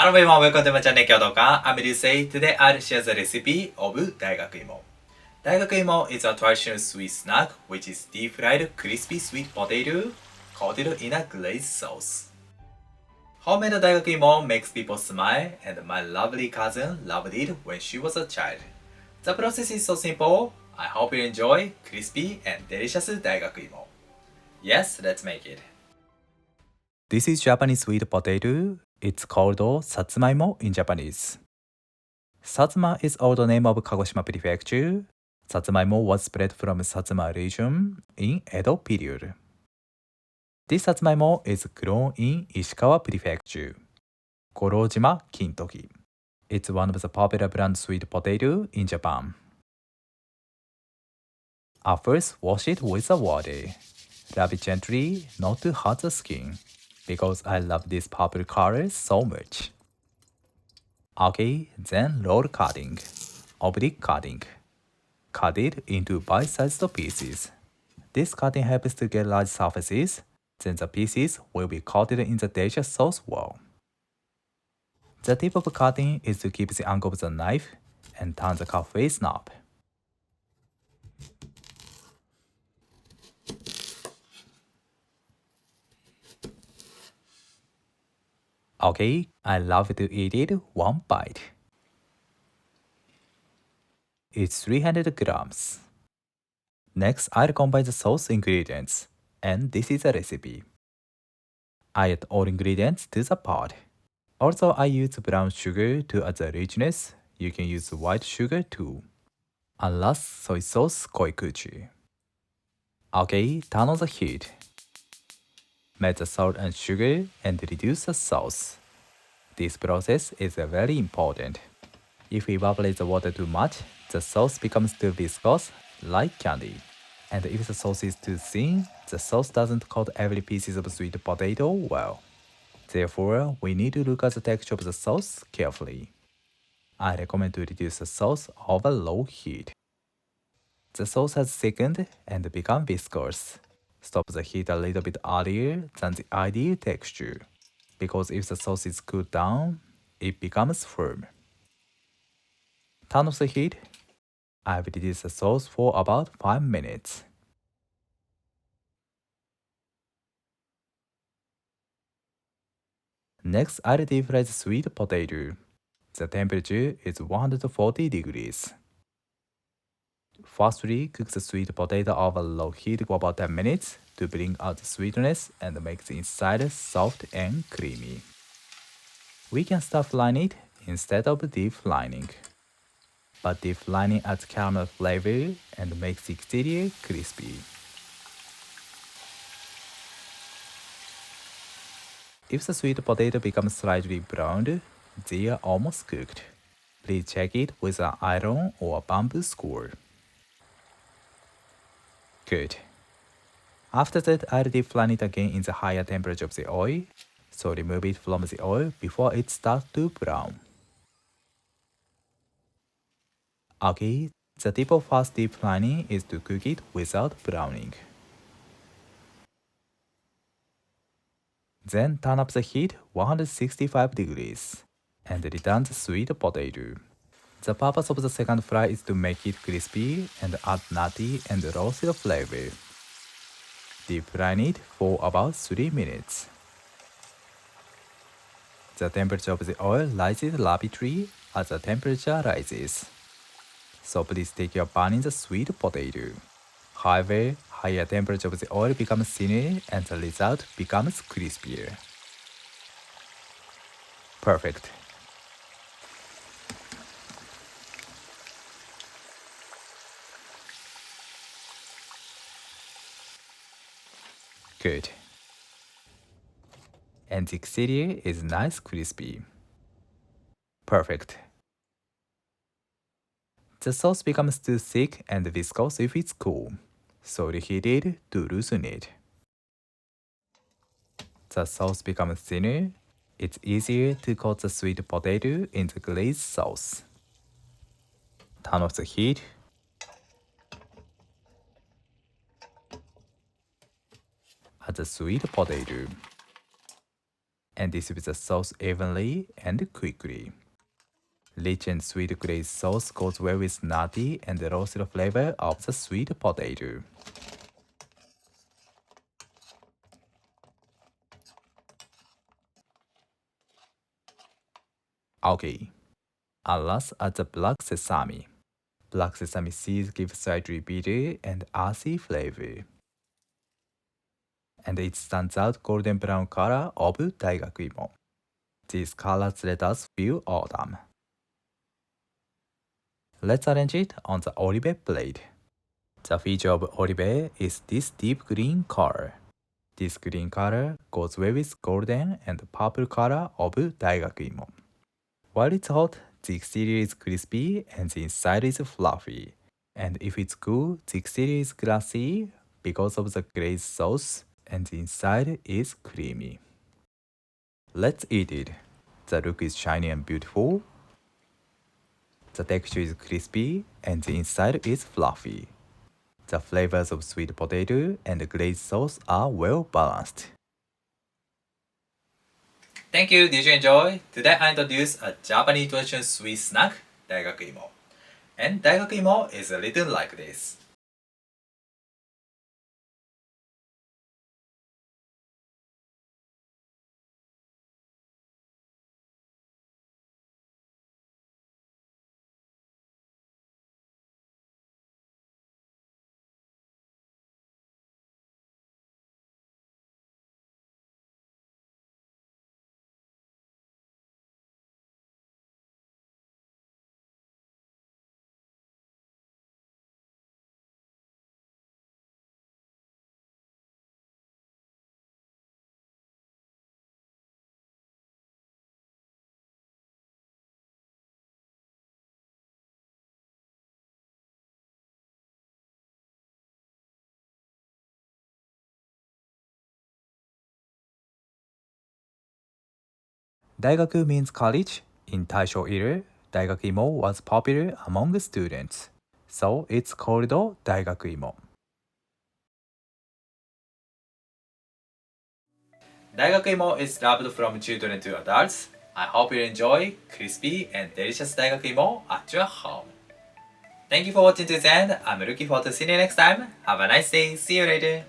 Hello everyone, welcome to my channel Kyotoka. I'm Ryusei. Today I'll share the recipe of DAIGAKU IMO. DAIGAKU IMO is a traditional sweet snack which is deep-fried crispy sweet potato coated in a glazed sauce. Homemade DAIGAKU IMO makes people smile, and my lovely cousin loved it when she was a child. The process is so simple. I hope you enjoy crispy and delicious DAIGAKU IMO. Yes, let's make it. This is Japanese sweet potato. It's called satsumaimo in Japanese. Satsuma is also name of Kagoshima Prefecture. Satsumaimo was spread from Satsuma region in Edo period. This satsumaimo is grown in Ishikawa Prefecture, Gorojima, Kintoki. It's one of the popular brand sweet potato in Japan. At first, wash it with the water. Rub it gently, not to hurt the skin, because I love this purple color so much. Okay, then roll cutting, oblique cutting. Cut it into bite-sized pieces. This cutting helps to get large surfaces, then the pieces will be coated in the delicious sauce well. The tip of cutting is to keep the angle of the knife and turn the cut face up. Okay, I love to eat it one bite. It's 300 grams. Next, I'll combine the sauce ingredients, and this is a recipe. I add all ingredients to the pot. Also, I use brown sugar to add the richness. You can use white sugar too. And last, soy sauce koikuchi. Okay, turn on the heat. Melt the salt and sugar and reduce the sauce. This process is very important. If we evaporate the water too much, the sauce becomes too viscous, like candy. And if the sauce is too thin, the sauce doesn't coat every piece of sweet potato well. Therefore, we need to look at the texture of the sauce carefully. I recommend to reduce the sauce over low heat. The sauce has thickened and become viscous. Stop the heat a little bit earlier than the ideal texture, because if the sauce is cooled down, it becomes firm. Turn off the heat. I've reduced the sauce for about 5 minutes. Next, I'll deep fry the sweet potato. The temperature is 140 degrees. Firstly, cook the sweet potato over low heat for about 10 minutes to bring out the sweetness and make the inside soft and creamy. We can start frying it instead of deep frying. But deep frying adds caramel flavor and makes the exterior crispy. If the sweet potato becomes slightly browned, they are almost cooked. Please check it with an iron or a bamboo skewer. Good. After that, I'll deep fry it again in the higher temperature of the oil, so remove it from the oil before it starts to brown. Okay, the tip of fast deep frying is to cook it without browning. Then turn up the heat 165 degrees and return the sweet potato. The purpose of the second fry is to make it crispy and add nutty and roasted flavor. Deep fry it for about 3 minutes. The temperature of the oil rises rapidly as the temperature rises. So please take your burning the sweet potato. However, higher temperature of the oil becomes thinner and the result becomes crispier. Perfect. Good. And the exterior is nice crispy. Perfect. The sauce becomes too thick and viscous if it's cool, so reheat it to loosen it. The sauce becomes thinner. It's easier to coat the sweet potato in the glazed sauce. Turn off the heat. Add the sweet potato. and distribute the sauce evenly and quickly. Rich and sweet glaze sauce goes well with nutty and roasted flavor of the sweet potato. Okay, and last are the black sesame. Black sesame seeds give slightly bitter and earthy flavor. And it stands out golden brown color of DAIGAKU IMO. These colors let us feel autumn. Let's arrange it on the olive plate. The feature of olive is this deep green color. This green color goes well with golden and purple color of DAIGAKU IMO. While it's hot, the exterior is crispy and the inside is fluffy. And if it's cool, the exterior is glassy because of the glaze sauce and the inside is creamy. Let's eat it. The look is shiny and beautiful. The texture is crispy and the inside is fluffy. The flavors of sweet potato and glazed sauce are well balanced. Thank you. Did you enjoy? Today I introduced a Japanese traditional sweet snack, DAIGAKU IMO. And DAIGAKU IMO is written like this. Daigaku means college. In Taisho era, Daigaku IMO was popular among students. So it's called Daigaku IMO. Daigaku IMO is loved from children to adults. I hope you enjoy crispy and delicious Daigaku IMO at your home. Thank you for watching to the end. I'm looking forward to seeing you next time. Have a nice day. See you later.